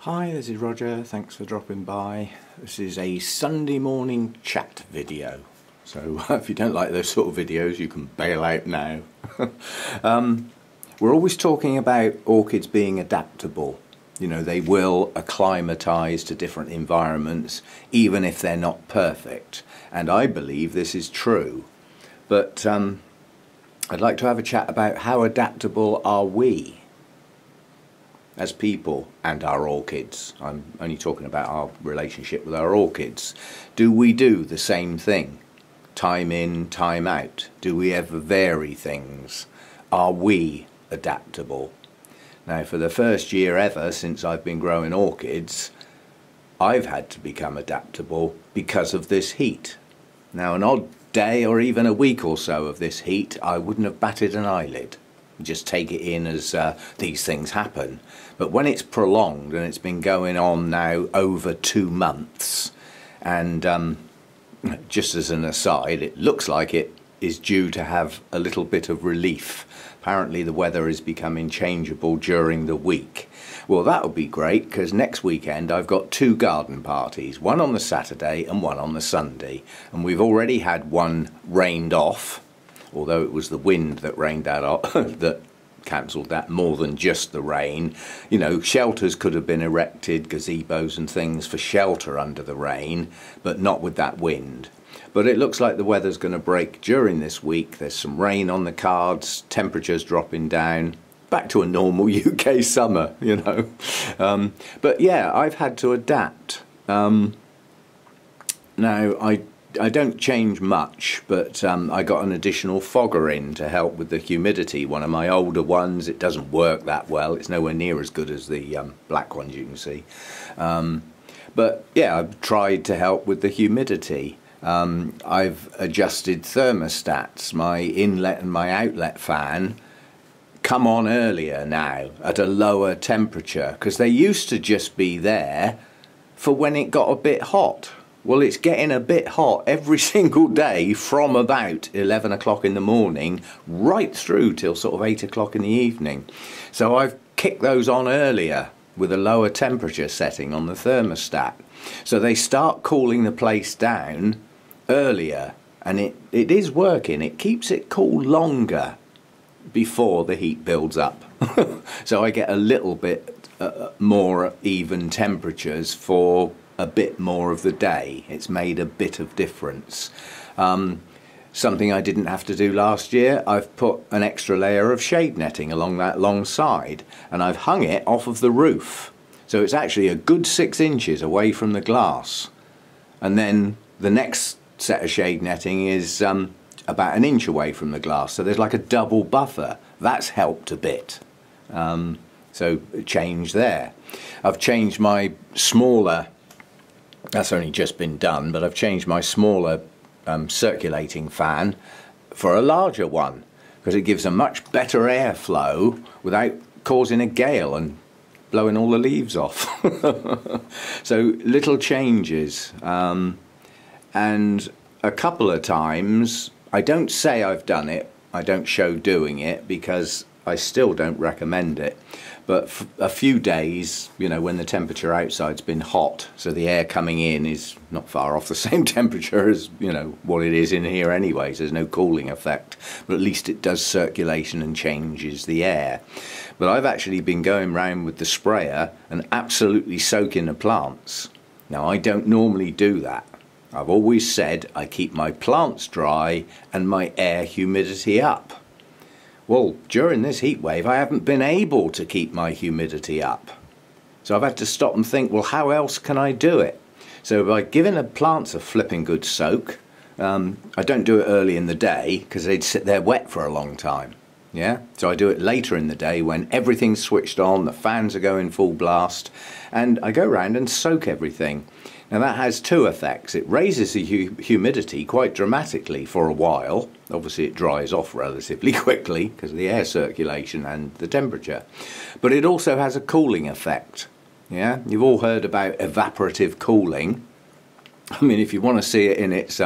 Hi, this is Roger. Thanks for dropping by. This is a Sunday morning chat video. So if you don't like those sort of videos, you can bail out now. We're always talking about orchids being adaptable. You know, they will acclimatise to different environments, even if they're not perfect. And I believe this is true. But I'd like to have a chat about how adaptable are we as people and our orchids. I'm only talking about our relationship with our orchids. Do we do the same thing? Time in, time out? Do we ever vary things? Are we adaptable? Now, for the first year ever since I've been growing orchids, I've had to become adaptable because of this heat. Now, an odd day or even a week or so of this heat, I wouldn't have batted an eyelid. Just take it in as these things happen. But when it's prolonged, and it's been going on now over 2 months, and just as an aside, it looks like it is due to have a little bit of relief. Apparently the weather is becoming changeable during the week. Well, that'll be great, because next weekend I've got 2 garden parties, one on the Saturday and one on the Sunday, and we've already had one rained off, although it was the wind that rained that off, that cancelled that more than just the rain. You know, shelters could have been erected, gazebos and things for shelter under the rain, but not with that wind. But it looks like the weather's going to break during this week. There's some rain on the cards, temperatures dropping down, back to a normal UK summer, you know. But yeah, I've had to adapt. Now, I don't change much, but I got an additional fogger in to help with the humidity. One of my older ones, it doesn't work that well. It's nowhere near as good as the black ones you can see. But yeah, I've tried to help with the humidity. I've adjusted thermostats. My inlet and my outlet fan come on earlier now at a lower temperature, because they used to just be there for when it got a bit hot. Well, it's getting a bit hot every single day from about 11 o'clock in the morning right through till sort of 8 o'clock in the evening. So I've kicked those on earlier with a lower temperature setting on the thermostat. So they start cooling the place down earlier, and it is working. It keeps it cool longer before the heat builds up. So I get a little bit more even temperatures for a bit more of the day. It's made a bit of difference. Something I didn't have to do last year, I've put an extra layer of shade netting along that long side, and I've hung it off of the roof. So it's actually a good 6 inches away from the glass. And then the next set of shade netting is about 1 inch away from the glass. So there's like a double buffer. That's helped a bit. So change there. I've changed my smaller, that's only just been done, but I've changed my smaller circulating fan for a larger one, because it gives a much better airflow without causing a gale and blowing all the leaves off. So little changes, and a couple of times, I don't say I've done it, I don't show doing it, because I still don't recommend it. But for a few days, you know, when the temperature outside's been hot, so the air coming in is not far off the same temperature as, you know, what it is in here anyways. There's no cooling effect, but at least it does circulation and changes the air. But I've actually been going round with the sprayer and absolutely soaking the plants. Now, I don't normally do that. I've always said I keep my plants dry and my air humidity up. Well, during this heat wave, I haven't been able to keep my humidity up. So I've had to stop and think, well, how else can I do it? So by giving the plants a flipping good soak, I don't do it early in the day, because they'd sit there wet for a long time. Yeah, so I do it later in the day when everything's switched on, the fans are going full blast, and I go around and soak everything. Now that has 2 effects. It raises the humidity quite dramatically for a while. Obviously it dries off relatively quickly because of the air circulation and the temperature. But it also has a cooling effect. Yeah, you've all heard about evaporative cooling. I mean, if you want to see it in its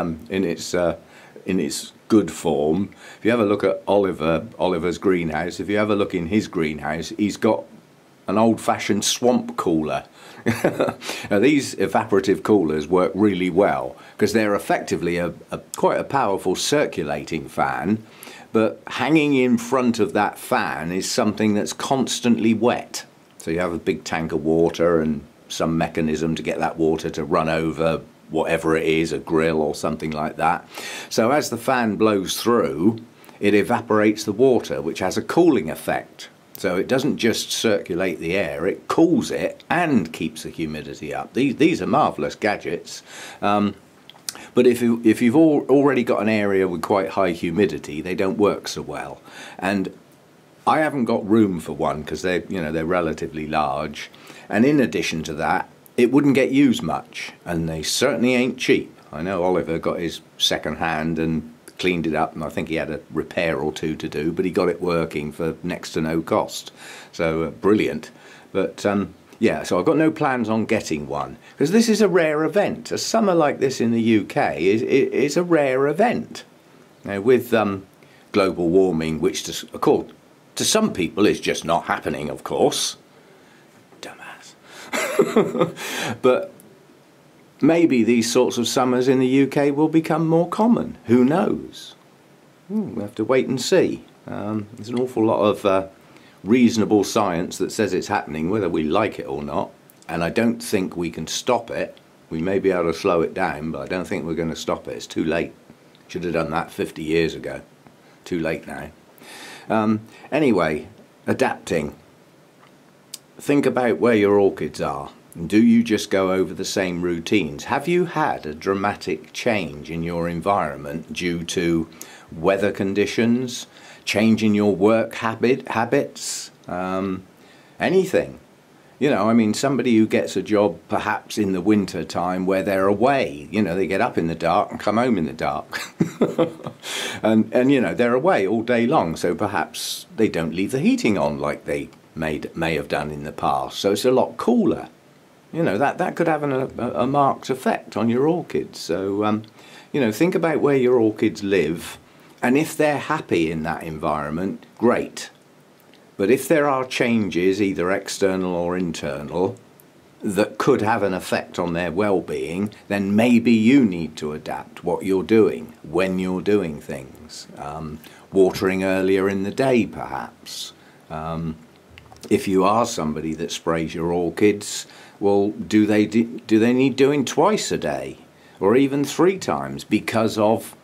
good form, if you have a look at Oliver's greenhouse, if you have a look in his greenhouse, he's got an old-fashioned swamp cooler. Now, these evaporative coolers work really well because they're effectively quite a powerful circulating fan, but hanging in front of that fan is something that's constantly wet. So you have a big tank of water and some mechanism to get that water to run over whatever it is, a grill or something like that. So as the fan blows through, it evaporates the water, which has a cooling effect. So it doesn't just circulate the air, it cools it and keeps the humidity up. These are marvellous gadgets. But if you've already got an area with quite high humidity, they don't work so well. And I haven't got room for one because they're relatively large. And in addition to that, it wouldn't get used much, and they certainly ain't cheap. I know Oliver got his second hand and cleaned it up, and I think he had a repair or two to do, but he got it working for next to no cost. So brilliant. But yeah, so I've got no plans on getting one because this is a rare event. A summer like this in the UK is a rare event. Now, with global warming, which to some people is just not happening, of course. Dumbass. But maybe these sorts of summers in the UK will become more common. Who knows? We'll have to wait and see. There's an awful lot of reasonable science that says it's happening, whether we like it or not. And I don't think we can stop it. We may be able to slow it down, but I don't think we're going to stop it. It's too late. Should have done that 50 years ago. Too late now. Anyway, adapting. Think about where your orchids are. Do you just go over the same routines? Have you had a dramatic change in your environment due to weather conditions, change in your work habits, anything? You know, I mean, somebody who gets a job perhaps in the winter time where they're away, you know, they get up in the dark and come home in the dark. and you know, they're away all day long, so perhaps they don't leave the heating on like they may have done in the past, so it's a lot cooler. You know, that could have a marked effect on your orchids. So, you know, think about where your orchids live, and if they're happy in that environment, great. But if there are changes, either external or internal, that could have an effect on their well-being, then maybe you need to adapt what you're doing, when you're doing things. Watering earlier in the day, perhaps. If you are somebody that sprays your orchids, well, do they need doing twice a day or even 3 times because of,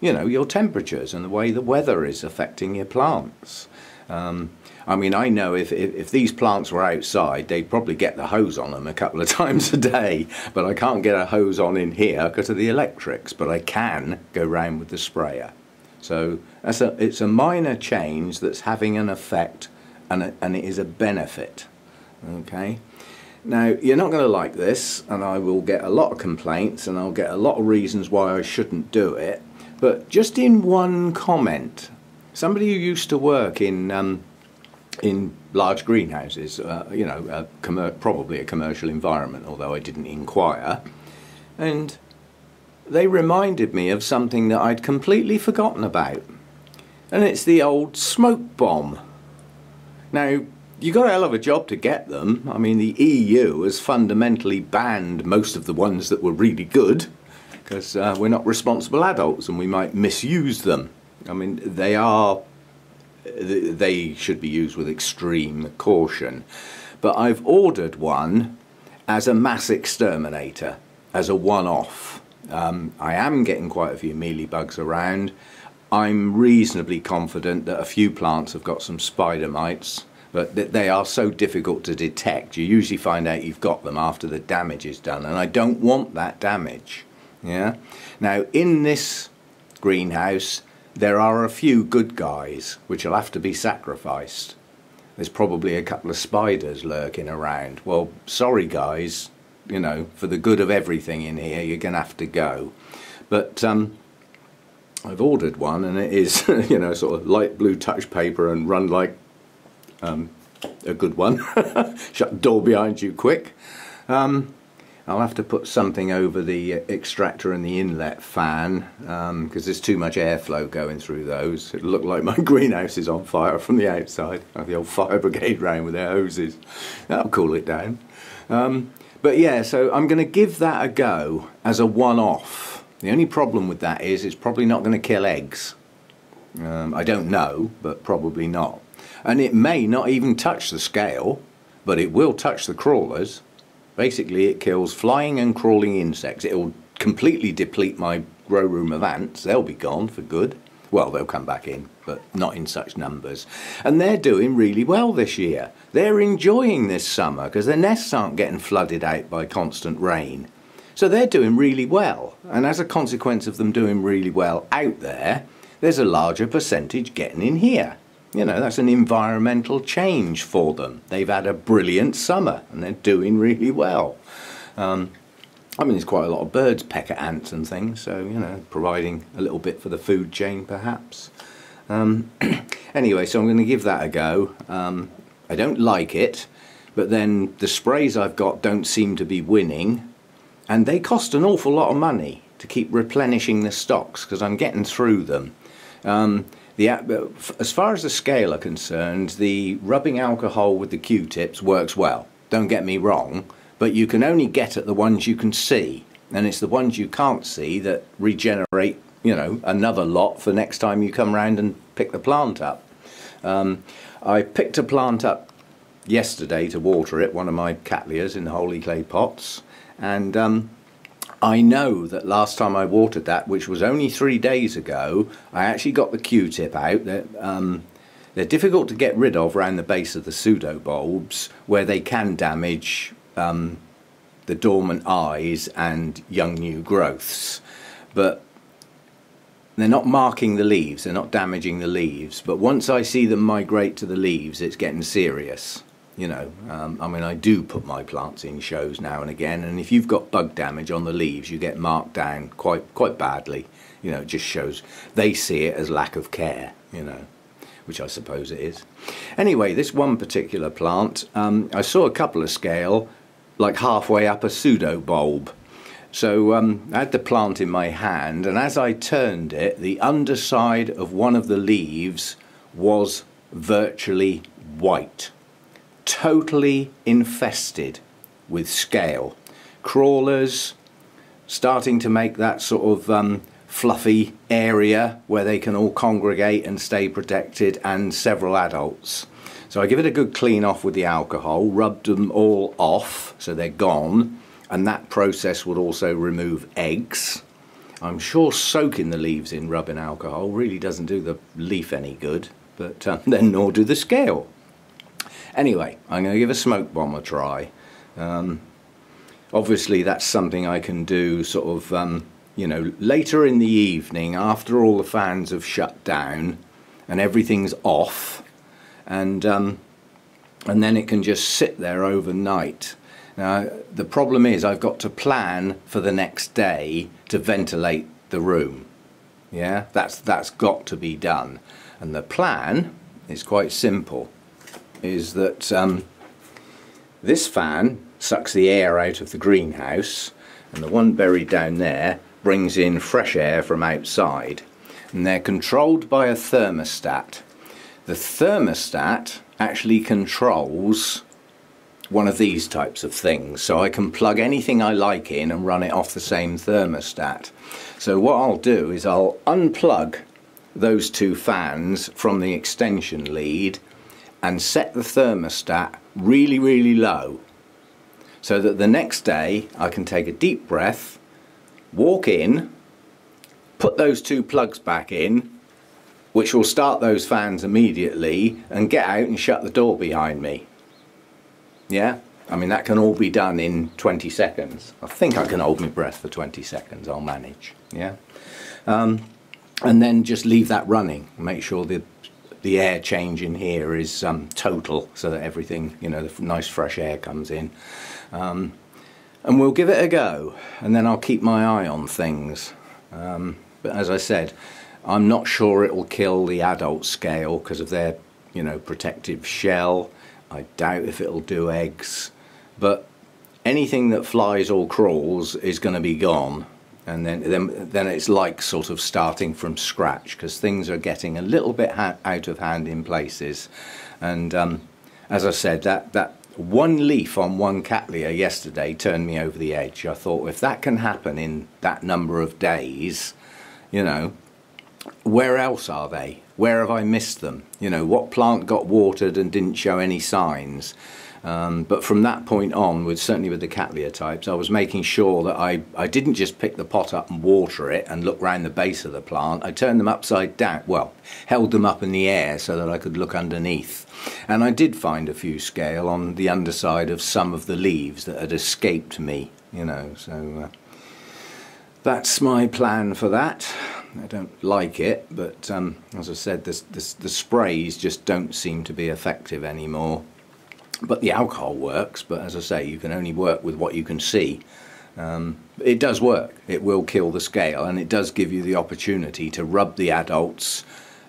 you know, your temperatures and the way the weather is affecting your plants? I mean, I know if these plants were outside, they'd probably get the hose on them a couple of times a day, but I can't get a hose on in here because of the electrics, but I can go round with the sprayer. So it's a minor change that's having an effect, and it is a benefit. Okay. Now, you're not going to like this, and I will get a lot of complaints, and I'll get a lot of reasons why I shouldn't do it, but just in one comment, somebody who used to work in large greenhouses, you know, probably a commercial environment, although I didn't inquire, and they reminded me of something that I'd completely forgotten about, and it's the old smoke bomb. Now, you got a hell of a job to get them. I mean, the EU has fundamentally banned most of the ones that were really good because we're not responsible adults and we might misuse them. I mean, they should be used with extreme caution. But I've ordered one as a mass exterminator, as a one-off. I am getting quite a few mealybugs around. I'm reasonably confident that a few plants have got some spider mites, but they are so difficult to detect. You usually find out you've got them after the damage is done, and I don't want that damage. Yeah. Now, in this greenhouse, there are a few good guys which will have to be sacrificed. There's probably a couple of spiders lurking around. Well, sorry guys, you know, for the good of everything in here, you're going to have to go. But I've ordered one, and it is, you know, sort of light blue touch paper and run like a good one. Shut the door behind you quick. And I'll have to put something over the extractor and the inlet fan because there's too much airflow going through those. It'll look like my greenhouse is on fire from the outside. Have the old fire brigade round with their hoses. That'll cool it down. But yeah, so I'm going to give that a go as a one-off. The only problem with that is it's probably not going to kill eggs. I don't know, but probably not. And it may not even touch the scale, but it will touch the crawlers. Basically, it kills flying and crawling insects. It will completely deplete my grow room of ants. They'll be gone for good. Well, they'll come back in, but not in such numbers. And they're doing really well this year. They're enjoying this summer because their nests aren't getting flooded out by constant rain. So they're doing really well. And as a consequence of them doing really well out there, there's a larger percentage getting in here. You know, that's an environmental change for them. They've had a brilliant summer and they're doing really well. I mean, there's quite a lot of birds peck at ants and things, so, you know, providing a little bit for the food chain perhaps. Anyway, so I'm going to give that a go. I don't like it, but then the sprays I've got don't seem to be winning, and they cost an awful lot of money to keep replenishing the stocks because I'm getting through them. As far as the scale are concerned, the rubbing alcohol with the Q-tips works well. Don't get me wrong, but you can only get at the ones you can see, and it's the ones you can't see that regenerate, you know, another lot for next time you come round and pick the plant up. I picked a plant up yesterday to water it, one of my cattleyas in the holy clay pots, and I know that last time I watered that, which was only 3 days ago, I actually got the Q-tip out. They're difficult to get rid of around the base of the pseudobulbs, where they can damage the dormant eyes and young new growths. But they're not marking the leaves, they're not damaging the leaves. But once I see them migrate to the leaves, it's getting serious. You know, I mean, I do put my plants in shows now and again, and if you've got bug damage on the leaves, you get marked down quite badly. You know, it just shows they see it as lack of care, you know, which I suppose it is. Anyway, this one particular plant, I saw a couple of scale, like halfway up a pseudobulb. So I had the plant in my hand, and as I turned it, the underside of one of the leaves was virtually white. Totally infested with scale. Crawlers starting to make that sort of fluffy area where they can all congregate and stay protected, and several adults. So I give it a good clean off with the alcohol, rubbed them all off so they're gone, and that process would also remove eggs. I'm sure soaking the leaves in rubbing alcohol really doesn't do the leaf any good, but then nor do the scale. Anyway, I'm going to give a smoke bomb a try. Obviously that's something I can do sort of, you know, later in the evening after all the fans have shut down and everything's off, and then it can just sit there overnight. Now the problem is I've got to plan for the next day to ventilate the room. Yeah, that's got to be done, and the plan is quite simple. Is that this fan sucks the air out of the greenhouse, and the one buried down there brings in fresh air from outside, and they're controlled by a thermostat. The thermostat actually controls one of these types of things, so I can plug anything I like in and run it off the same thermostat. So what I'll do is I'll unplug those two fans from the extension lead and set the thermostat really, really low, so that the next day I can take a deep breath, walk in, put those two plugs back in, which will start those fans immediately, and get out and shut the door behind me. Yeah, I mean, that can all be done in 20 seconds. I think I can hold my breath for 20 seconds, I'll manage. Yeah, and then just leave that running, make sure the air change in here is total, so that everything, you know, the nice fresh air comes in, and we'll give it a go, and then I'll keep my eye on things. But as I said, I'm not sure it will kill the adult scale because of their, you know, protective shell. I doubt if it'll do eggs, but anything that flies or crawls is going to be gone, and then it's like sort of starting from scratch, because things are getting a little bit out of hand in places. And as I said, that one leaf on one cattleya yesterday turned me over the edge. I thought, if that can happen in that number of days, you know, where else are they? Where have I missed them? You know, what plant got watered and didn't show any signs? But from that point on, certainly with the cattleya types, I was making sure that I didn't just pick the pot up and water it and look round the base of the plant. I turned them upside down, well, held them up in the air so that I could look underneath. And I did find a few scale on the underside of some of the leaves that had escaped me, you know, so that's my plan for that. I don't like it, but as I said, the sprays just don't seem to be effective anymore. But the alcohol works, but as I say, you can only work with what you can see. It does work. It will kill the scale, and it does give you the opportunity to rub the adults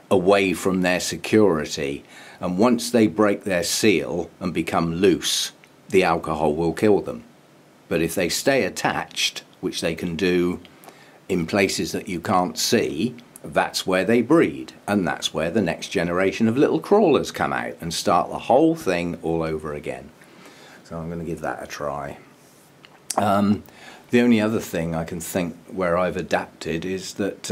away from their security. And once they break their seal and become loose, the alcohol will kill them. But if they stay attached, which they can do in places that you can't see, that's where they breed, and that's where the next generation of little crawlers come out and start the whole thing all over again. So I'm going to give that a try. The only other thing I can think where I've adapted is that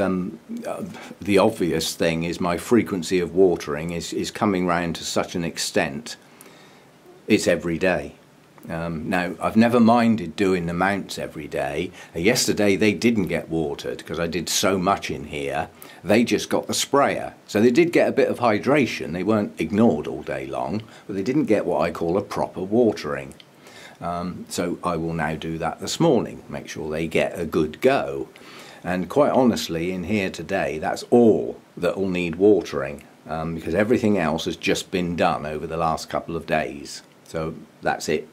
the obvious thing is my frequency of watering is coming round to such an extent, it's every day. Now, I've never minded doing the mounts every day. Yesterday they didn't get watered because I did so much in here. They just got the sprayer. So they did get a bit of hydration. They weren't ignored all day long, but they didn't get what I call a proper watering. So I will now do that this morning, make sure they get a good go. And quite honestly, in here today, that's all that will need watering, because everything else has just been done over the last couple of days. So that's it.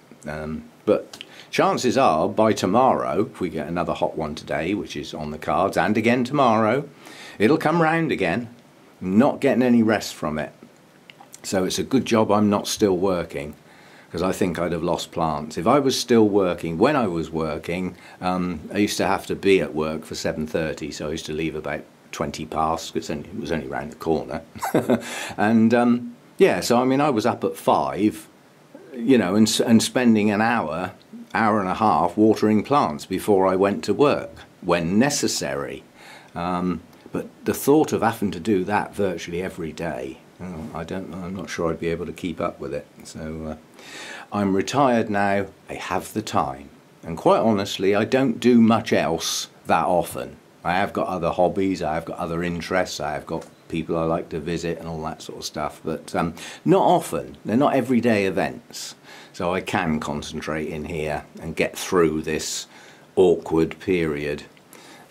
But chances are by tomorrow, if we get another hot one today, which is on the cards, and again tomorrow, it'll come round again. I'm not getting any rest from it. So it's a good job I'm not still working, because I think I'd have lost plants. If I was still working, when I was working, I used to have to be at work for 7:30, so I used to leave about 20 past, because it was only round the corner. And yeah, so I mean, I was up at 5, you know, and spending an hour and a half watering plants before I went to work when necessary. But the thought of having to do that virtually every day, I'm not sure I'd be able to keep up with it. So I'm retired now. I have the time, and quite honestly, I don't do much else that often. I have got other hobbies, I have got other interests, I have got people I like to visit and all that sort of stuff, but not often. They're not everyday events, so I can concentrate in here and get through this awkward period.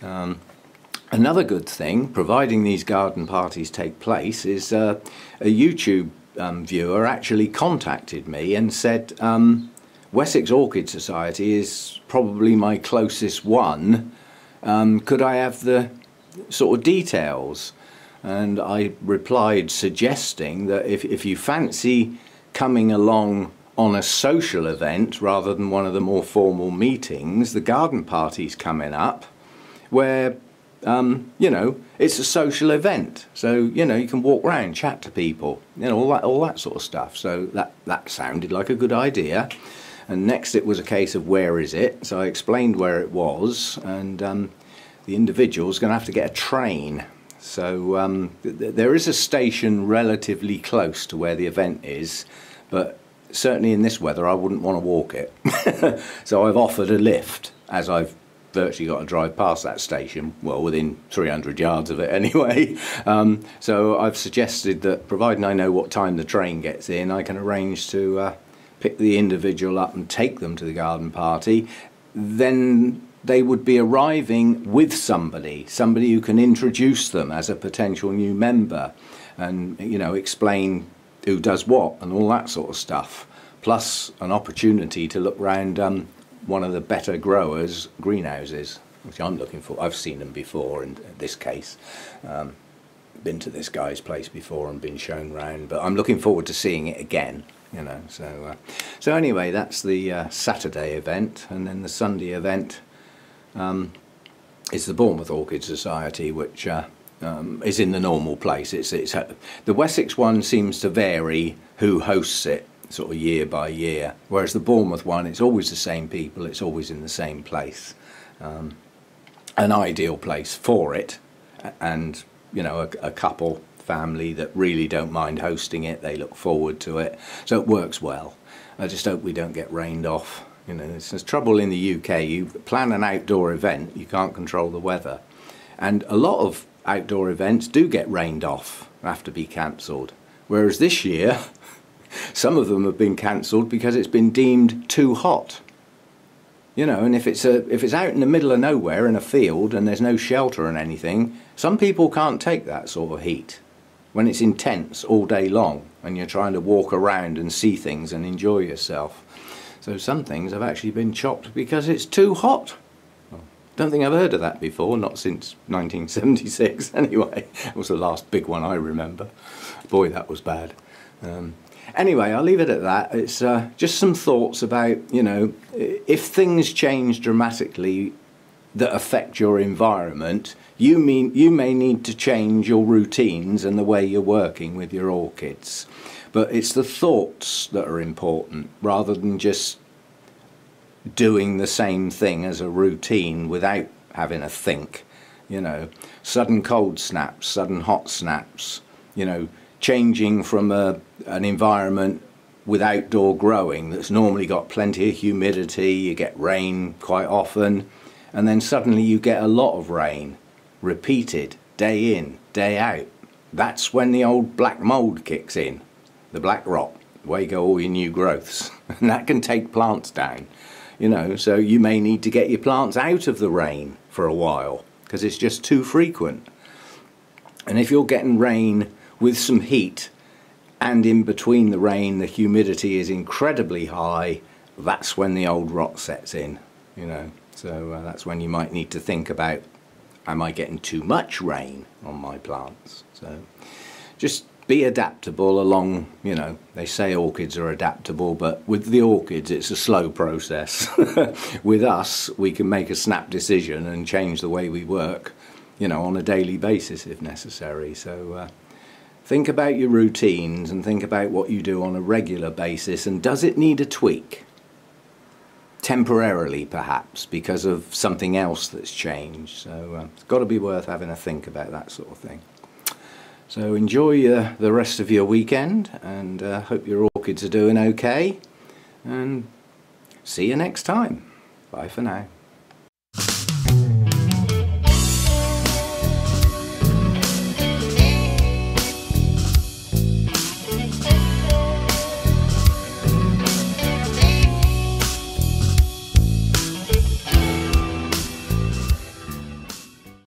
Another good thing, providing these garden parties take place, is a YouTube viewer actually contacted me and said Wessex Orchid Society is probably my closest one. Could I have the sort of details? And I replied suggesting that if you fancy coming along on a social event rather than one of the more formal meetings, the garden party's coming up, where you know, it's a social event, so you know, you can walk around, chat to people, you know, all that sort of stuff. So that sounded like a good idea. And next it was a case of where is it, so I explained where it was, and the individual's going to have to get a train. So there is a station relatively close to where the event is, but certainly in this weather I wouldn't want to walk it. So I've offered a lift, as I've virtually got to drive past that station, well, within 300 yards of it anyway. So I've suggested that, providing I know what time the train gets in, I can arrange to pick the individual up and take them to the garden party. Then they would be arriving with somebody who can introduce them as a potential new member, and you know, explain who does what and all that sort of stuff, plus an opportunity to look round one of the better growers' greenhouses, which I'm looking for. I've seen them before in this case, been to this guy's place before and been shown round, but I'm looking forward to seeing it again. you know. So anyway, that's the Saturday event, and then the Sunday event is the Bournemouth Orchid Society, which is in the normal place. The Wessex one seems to vary who hosts it, sort of year by year, whereas the Bournemouth one, it's always the same people, it's always in the same place. An ideal place for it, and you know, a couple family that really don't mind hosting it, they look forward to it, so it works well. I just hope we don't get rained off. You know, there's trouble in the UK. You plan an outdoor event, you can't control the weather, and a lot of outdoor events do get rained off, have to be cancelled, whereas this year some of them have been cancelled because it's been deemed too hot. You know, and if it's out in the middle of nowhere in a field and there's no shelter and anything, some people can't take that sort of heat when it's intense all day long and you're trying to walk around and see things and enjoy yourself. So some things have actually been chopped because it's too hot. Don't think I've heard of that before, not since 1976 anyway. It was the last big one I remember. Boy, that was bad. Anyway, I'll leave it at that. It's just some thoughts about, you know, if things change dramatically that affect your environment, you may need to change your routines and the way you're working with your orchids. But it's the thoughts that are important, rather than just doing the same thing as a routine without having a think. You know, sudden cold snaps, sudden hot snaps, you know, changing from an environment with outdoor growing that's normally got plenty of humidity, you get rain quite often, and then suddenly you get a lot of rain, repeated, day in, day out. That's when the old black mould kicks in, the black rot, away go all your new growths, and that can take plants down. You know, so you may need to get your plants out of the rain for a while, because it's just too frequent. And if you're getting rain with some heat, and in between the rain the humidity is incredibly high, that's when the old rot sets in, you know. So that's when you might need to think about, am I getting too much rain on my plants? So just be adaptable along, you know, they say orchids are adaptable, but with the orchids it's a slow process. With us, we can make a snap decision and change the way we work, you know, on a daily basis if necessary. So think about your routines and think about what you do on a regular basis, and does it need a tweak? Temporarily perhaps, because of something else that's changed. So it's got to be worth having a think about that sort of thing. So enjoy the rest of your weekend, and hope your orchids are doing okay, and see you next time. Bye for now.